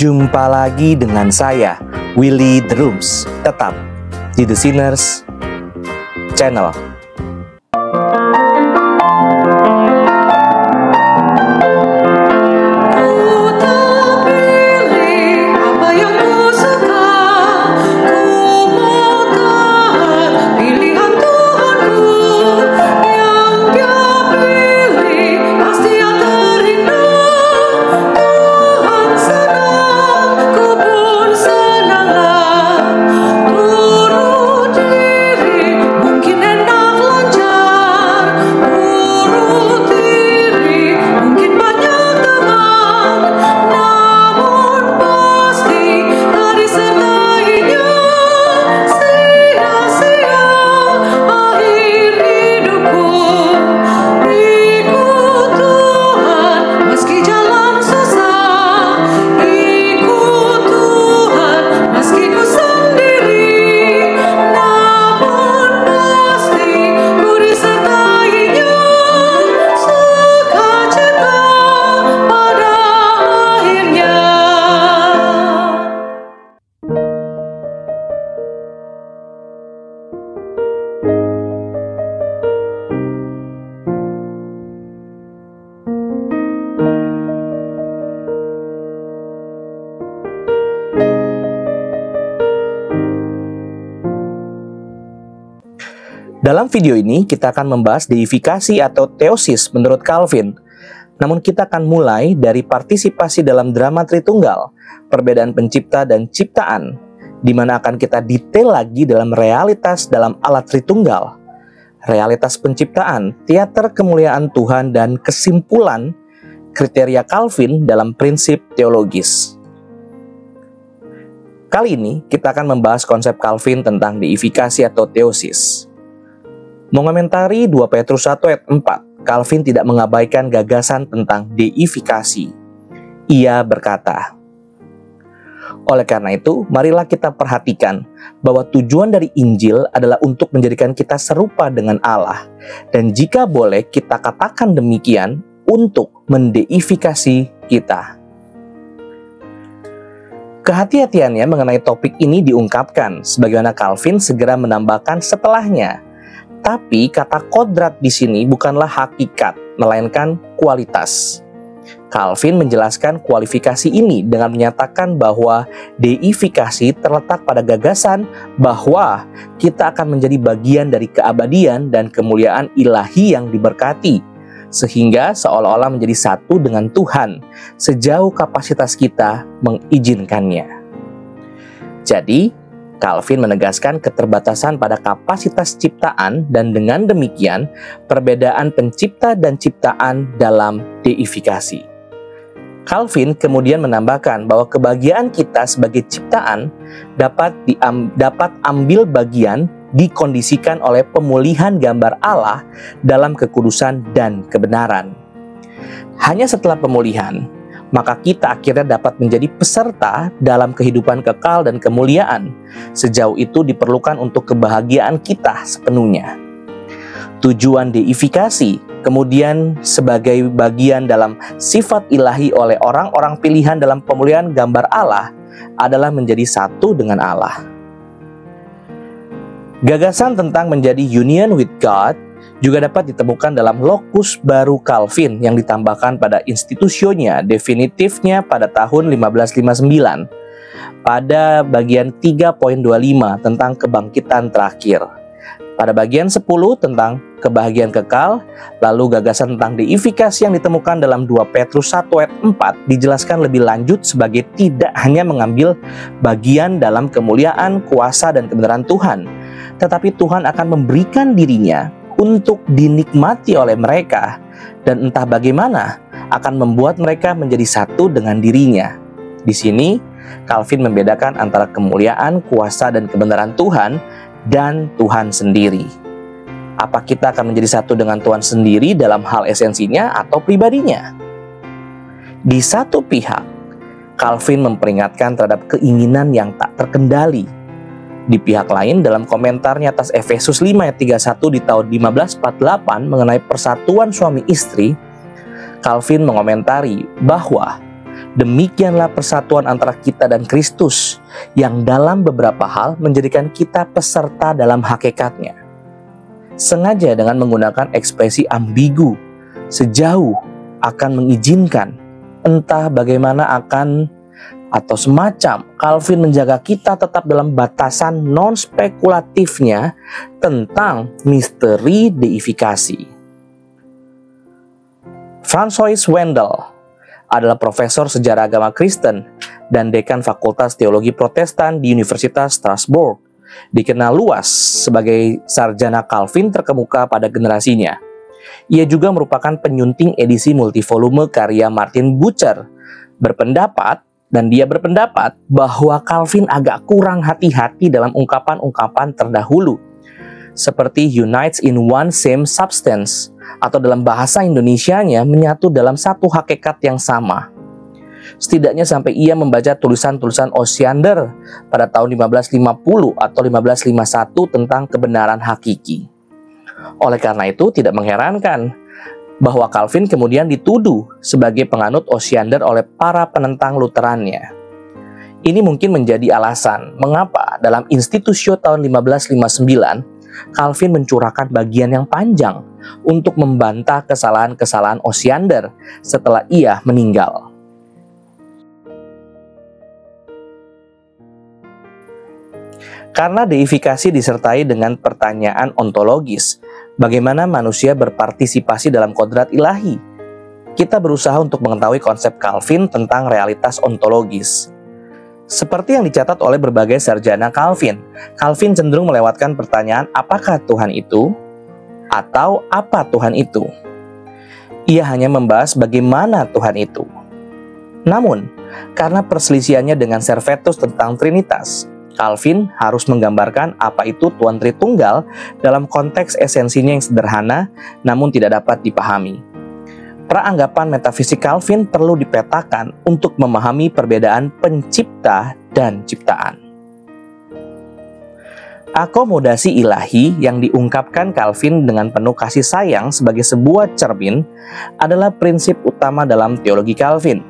Jumpa lagi dengan saya, Willy The Rooms, tetap di The Sinners Channel. Dalam video ini, kita akan membahas deifikasi atau teosis menurut Calvin. Namun kita akan mulai dari partisipasi dalam drama Tritunggal, perbedaan pencipta dan ciptaan, di mana akan kita detail lagi dalam realitas dalam alat Tritunggal, realitas penciptaan, teater kemuliaan Tuhan, dan kesimpulan kriteria Calvin dalam prinsip teologis. Kali ini, kita akan membahas konsep Calvin tentang deifikasi atau teosis. Mengomentari 2 Petrus 1 ayat 4, Calvin tidak mengabaikan gagasan tentang deifikasi. Ia berkata, oleh karena itu, marilah kita perhatikan bahwa tujuan dari Injil adalah untuk menjadikan kita serupa dengan Allah. Dan jika boleh, kita katakan demikian untuk mendeifikasi kita. Kehati-hatiannya mengenai topik ini diungkapkan, sebagaimana Calvin segera menambahkan setelahnya. Tapi kata kodrat di sini bukanlah hakikat, melainkan kualitas. Calvin menjelaskan kualifikasi ini dengan menyatakan bahwa deifikasi terletak pada gagasan bahwa kita akan menjadi bagian dari keabadian dan kemuliaan ilahi yang diberkati, sehingga seolah-olah menjadi satu dengan Tuhan sejauh kapasitas kita mengizinkannya. Jadi, Calvin menegaskan keterbatasan pada kapasitas ciptaan dan dengan demikian perbedaan pencipta dan ciptaan dalam deifikasi. Calvin kemudian menambahkan bahwa kebahagiaan kita sebagai ciptaan dapat ambil bagian dikondisikan oleh pemulihan gambar Allah dalam kekudusan dan kebenaran. Hanya setelah pemulihan, maka kita akhirnya dapat menjadi peserta dalam kehidupan kekal dan kemuliaan. Sejauh itu diperlukan untuk kebahagiaan kita sepenuhnya. Tujuan deifikasi kemudian sebagai bagian dalam sifat ilahi oleh orang-orang pilihan dalam pemulihan gambar Allah adalah menjadi satu dengan Allah. Gagasan tentang menjadi union with God juga dapat ditemukan dalam lokus baru Calvin yang ditambahkan pada institusionya definitifnya pada tahun 1559 pada bagian 3.25 tentang kebangkitan terakhir, pada bagian 10 tentang kebahagiaan kekal, lalu gagasan tentang deifikasi yang ditemukan dalam 2 Petrus 1 ayat 4 dijelaskan lebih lanjut sebagai tidak hanya mengambil bagian dalam kemuliaan, kuasa, dan kebenaran Tuhan, tetapi Tuhan akan memberikan dirinya untuk dinikmati oleh mereka, dan entah bagaimana akan membuat mereka menjadi satu dengan dirinya. Di sini, Calvin membedakan antara kemuliaan, kuasa, dan kebenaran Tuhan dan Tuhan sendiri. Apa kita akan menjadi satu dengan Tuhan sendiri dalam hal esensinya atau pribadinya? Di satu pihak, Calvin memperingatkan terhadap keinginan yang tak terkendali. Di pihak lain, dalam komentarnya atas Efesus 5 ayat 31 di tahun 1548 mengenai persatuan suami istri, Calvin mengomentari bahwa Demikianlah persatuan antara kita dan Kristus, yang dalam beberapa hal menjadikan kita peserta dalam hakikatnya. Sengaja dengan menggunakan ekspresi ambigu, sejauh akan mengizinkan, entah bagaimana akan atau semacam, Calvin menjaga kita tetap dalam batasan non-spekulatifnya tentang misteri deifikasi. Francois Wendell adalah profesor sejarah agama Kristen dan dekan Fakultas Teologi Protestan di Universitas Strasbourg. Dikenal luas sebagai sarjana Calvin terkemuka pada generasinya. Ia juga merupakan penyunting edisi multivolume karya Martin Bucer. Dia berpendapat bahwa Calvin agak kurang hati-hati dalam ungkapan-ungkapan terdahulu, seperti unites in one same substance, atau dalam bahasa Indonesianya menyatu dalam satu hakikat yang sama. Setidaknya sampai ia membaca tulisan-tulisan Osiander pada tahun 1550 atau 1551 tentang kebenaran hakiki. Oleh karena itu, tidak mengherankan bahwa Calvin kemudian dituduh sebagai penganut Osiander oleh para penentang Lutherannya. Ini mungkin menjadi alasan mengapa dalam Institutio tahun 1559 Calvin mencurahkan bagian yang panjang untuk membantah kesalahan-kesalahan Osiander setelah ia meninggal. Karena deifikasi disertai dengan pertanyaan ontologis, bagaimana manusia berpartisipasi dalam kodrat ilahi? Kita berusaha untuk mengetahui konsep Calvin tentang realitas ontologis. Seperti yang dicatat oleh berbagai sarjana Calvin, Calvin cenderung melewatkan pertanyaan apakah Tuhan itu atau apa Tuhan itu. Ia hanya membahas bagaimana Tuhan itu. Namun, karena perselisihannya dengan Servetus tentang Trinitas, Calvin harus menggambarkan apa itu Tuhan Tritunggal dalam konteks esensinya yang sederhana namun tidak dapat dipahami. Peranggapan metafisik Calvin perlu dipetakan untuk memahami perbedaan pencipta dan ciptaan. Akomodasi ilahi yang diungkapkan Calvin dengan penuh kasih sayang sebagai sebuah cermin adalah prinsip utama dalam teologi Calvin.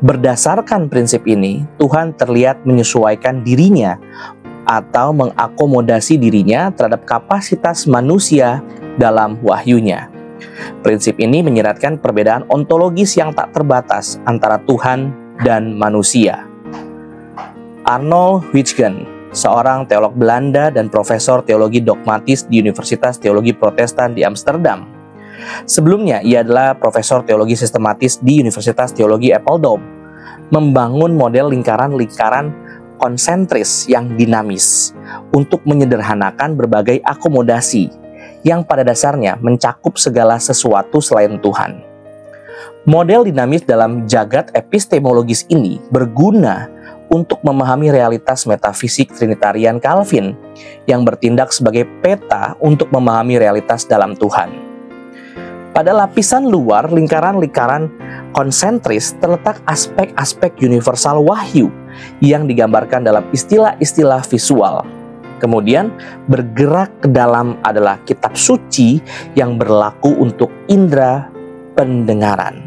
Berdasarkan prinsip ini, Tuhan terlihat menyesuaikan dirinya atau mengakomodasi dirinya terhadap kapasitas manusia dalam wahyunya. Prinsip ini menyiratkan perbedaan ontologis yang tak terbatas antara Tuhan dan manusia. Arnold Huygens, seorang teolog Belanda dan profesor teologi dogmatis di Universitas Teologi Protestan di Amsterdam. Sebelumnya, ia adalah profesor teologi sistematis di Universitas Teologi Apeldoorn, membangun model lingkaran-lingkaran konsentris yang dinamis untuk menyederhanakan berbagai akomodasi yang pada dasarnya mencakup segala sesuatu selain Tuhan. Model dinamis dalam jagat epistemologis ini berguna untuk memahami realitas metafisik Trinitarian Calvin yang bertindak sebagai peta untuk memahami realitas dalam Tuhan. Pada lapisan luar lingkaran-lingkaran konsentris terletak aspek-aspek universal wahyu yang digambarkan dalam istilah-istilah visual. Kemudian bergerak ke dalam adalah kitab suci yang berlaku untuk indera pendengaran.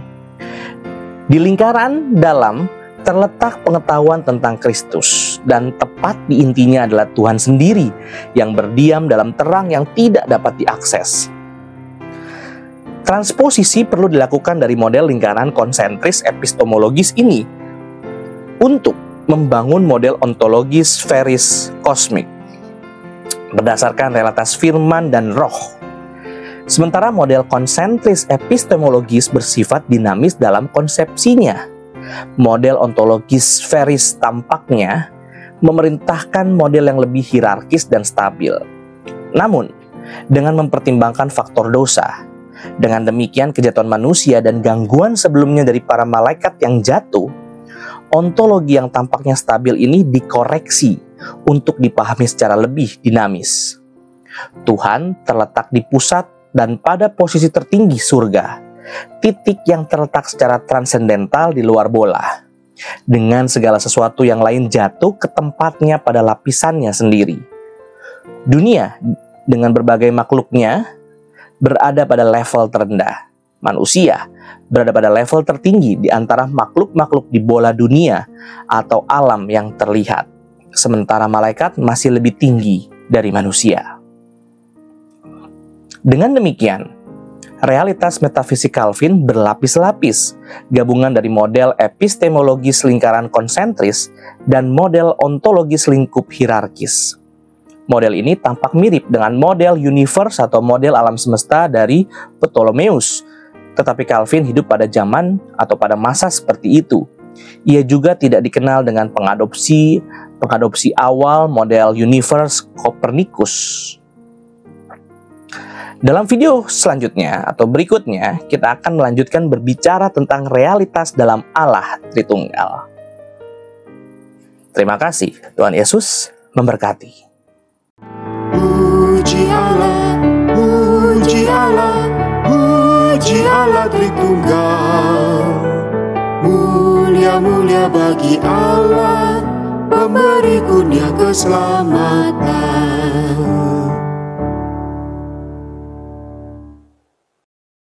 Di lingkaran dalam terletak pengetahuan tentang Kristus, dan tepat di intinya adalah Tuhan sendiri yang berdiam dalam terang yang tidak dapat diakses. Transposisi perlu dilakukan dari model lingkaran konsentris epistemologis ini untuk membangun model ontologis sferis kosmik berdasarkan realitas firman dan roh. Sementara model konsentris epistemologis bersifat dinamis dalam konsepsinya. Model ontologis sferis tampaknya memerintahkan model yang lebih hierarkis dan stabil. Namun, dengan mempertimbangkan faktor dosa, dengan demikian kejatuhan manusia dan gangguan sebelumnya dari para malaikat yang jatuh, ontologi yang tampaknya stabil ini dikoreksi untuk dipahami secara lebih dinamis. Tuhan terletak di pusat dan pada posisi tertinggi surga, titik yang terletak secara transendental di luar bola, dengan segala sesuatu yang lain jatuh ke tempatnya pada lapisannya sendiri. Dunia dengan berbagai makhluknya berada pada level terendah. Manusia berada pada level tertinggi di antara makhluk-makhluk di bola dunia atau alam yang terlihat, sementara malaikat masih lebih tinggi dari manusia. Dengan demikian, realitas metafisik Calvin berlapis-lapis, gabungan dari model epistemologis lingkaran konsentris dan model ontologis lingkup hierarkis. Model ini tampak mirip dengan model universe atau model alam semesta dari Ptolemeus, tetapi Calvin hidup pada zaman atau pada masa seperti itu. Ia juga tidak dikenal dengan pengadopsi awal model universe Copernicus. Dalam video selanjutnya atau berikutnya, kita akan melanjutkan berbicara tentang realitas dalam Allah Tritunggal. Terima kasih, Tuhan Yesus memberkati. Puji Allah, puji Allah, puji Allah Tritunggal. Mulia-mulia bagi Allah, pemberi kurnia keselamatan.